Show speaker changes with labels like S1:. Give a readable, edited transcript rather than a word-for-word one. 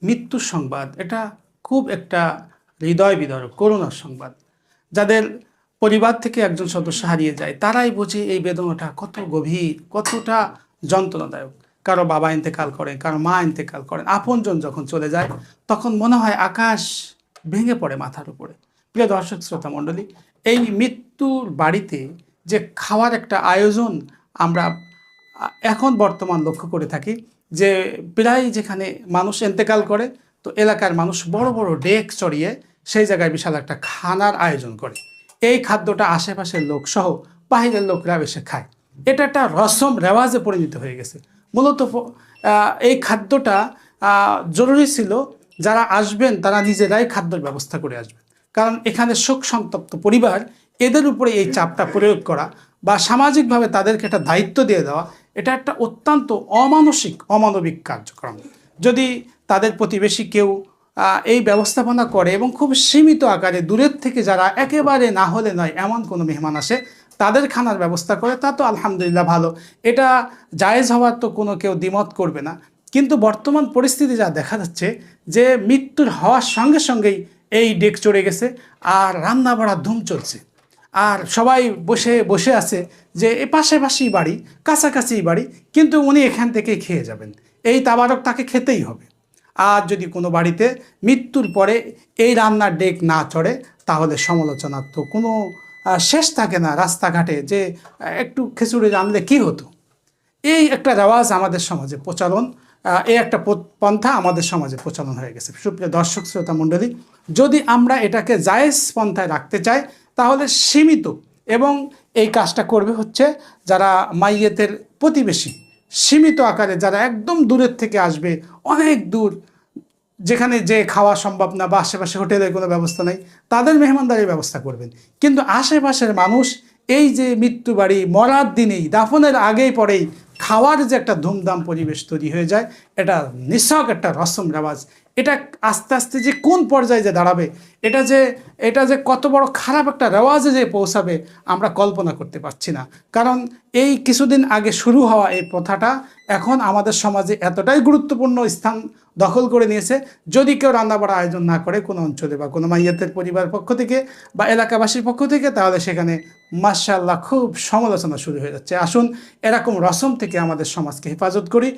S1: মৃত্যুর সংবাদ এটা খুব একটা হৃদয় বিদারক করুণার সংবাদ। যাদের পরিবার থেকে একজন সদস্য হারিয়ে যায় তারাই বোঝে এই বেদনাটা কত গভীর, কতটা যন্ত্রণাদায়ক। কারো বাবা ইন্তেকাল করেন, কারো মা ইন্তেকাল করেন, আপনজন যখন চলে যায় তখন মনে হয় আকাশ ভেঙে পড়ে মাথার উপরে। প্রিয় দর্শক শ্রোতা মণ্ডলী, এই মৃত্যুর বাড়িতে যে খাওয়ার একটা আয়োজন আমরা এখন বর্তমান লক্ষ্য করে থাকি, যে প্রায় যেখানে মানুষ ইন্তেকাল করে তো এলাকার মানুষ বড় বড় ডেক চড়িয়ে সেই জায়গায় বিশাল একটা খানার আয়োজন করে। এই খাদ্যটা আশেপাশের লোক সহ বাহিরের লোকরা এসে খায়। এটা একটা রসম রেওয়াজে পরিণত হয়ে গেছে। মূলত এই খাদ্যটা জরুরি ছিল যারা আসবেন তারা নিজেরাই খাদ্যের ব্যবস্থা করে আসবেন, কারণ এখানে শোক সন্তপ্ত পরিবার এদের উপরে এই চাপটা প্রয়োগ করা বা সামাজিকভাবে তাদেরকে একটা দায়িত্ব দিয়ে দেওয়া, এটা একটা অত্যন্ত অমানবিক কার্যক্রম। যদি তাদের প্রতিবেশী কেউ এই ব্যবস্থাপনা করে এবং খুব সীমিত আকারে দূরের থেকে যারা একেবারে না হলে নয় এমন কোনো মেহমান আসে তাদের খানার ব্যবস্থা করে, তা তো আলহামদুলিল্লাহ ভালো, এটা জায়েজ হওয়ার তো কোনো কেউ দ্বিমত করবে না। কিন্তু বর্তমান পরিস্থিতি যা দেখা যাচ্ছে যে মৃত্যুর হওয়ার সঙ্গে সঙ্গেই এই ডেক চড়ে গেছে আর রান্না বাড়ার ধুম চলছে, আর সবাই বসে বসে আছে যে এ পাশাপাশি বাড়ি, কাছাকাছি বাড়ি, কিন্তু উনি এখান থেকে খেয়ে যাবেন, এই তাবারক তাকে খেতেই হবে। আর যদি কোনো বাড়িতে মৃত্যুর পরে এই রান্নার ডেক না চড়ে তাহলে সমালোচনার তো কোনো শেষ থাকে না। রাস্তাঘাটে যে একটু খিচুড়ি রাঁধলে কী হতো, এই একটা রেওয়াজ আমাদের সমাজে প্রচলন, এই একটা পন্থা আমাদের সমাজে প্রচলন হয়ে গেছে। সুপ্রিয় দর্শক শ্রোতা মণ্ডলী, যদি আমরা এটাকে জায়েজ পন্থায় রাখতে চাই তাহলে সীমিত, এবং এই কাজটা করবে হচ্ছে যারা মাইয়েতের প্রতিবেশী, সীমিত আকারে যারা একদম দূরের থেকে আসবে, অনেক দূর যেখানে যে খাওয়া সম্ভব না বা আশেপাশে হোটেলের কোনো ব্যবস্থা নেই, তাদের মেহমানদারির ব্যবস্থা করবেন। কিন্তু আশেপাশের মানুষ এই যে মৃত্যু বাড়ি মরার দিনেই দাফনের আগেই পরেই খাওয়ার যে একটা ধুমধাম পরিবেশ তৈরি হয়ে যায়, এটা নিছক একটা রসম রেওয়াজ। এটা আস্তে আস্তে যে কোন পর্যায়ে যে দাঁড়াবে, এটা যে কত বড় খারাপ একটা রেওয়াজে যে পৌঁছাবে আমরা কল্পনা করতে পারছি না। কারণ এই কিছুদিন আগে শুরু হওয়া এই প্রথাটা এখন আমাদের সমাজে এতটাই গুরুত্বপূর্ণ স্থান দখল করে নিয়েছে, যদি কেউ রান্নাবাড়া আয়োজন না করে কোনো অঞ্চলে বা কোনো মাইয়াতের পরিবার পক্ষ থেকে বা এলাকাবাসীর পক্ষ থেকে, তাহলে সেখানে মাশাআল্লাহ খুব সমালোচনা শুরু হয়ে যাচ্ছে। আসুন এরকম রসম থেকে আমাদের সমাজকে হেফাজত করি।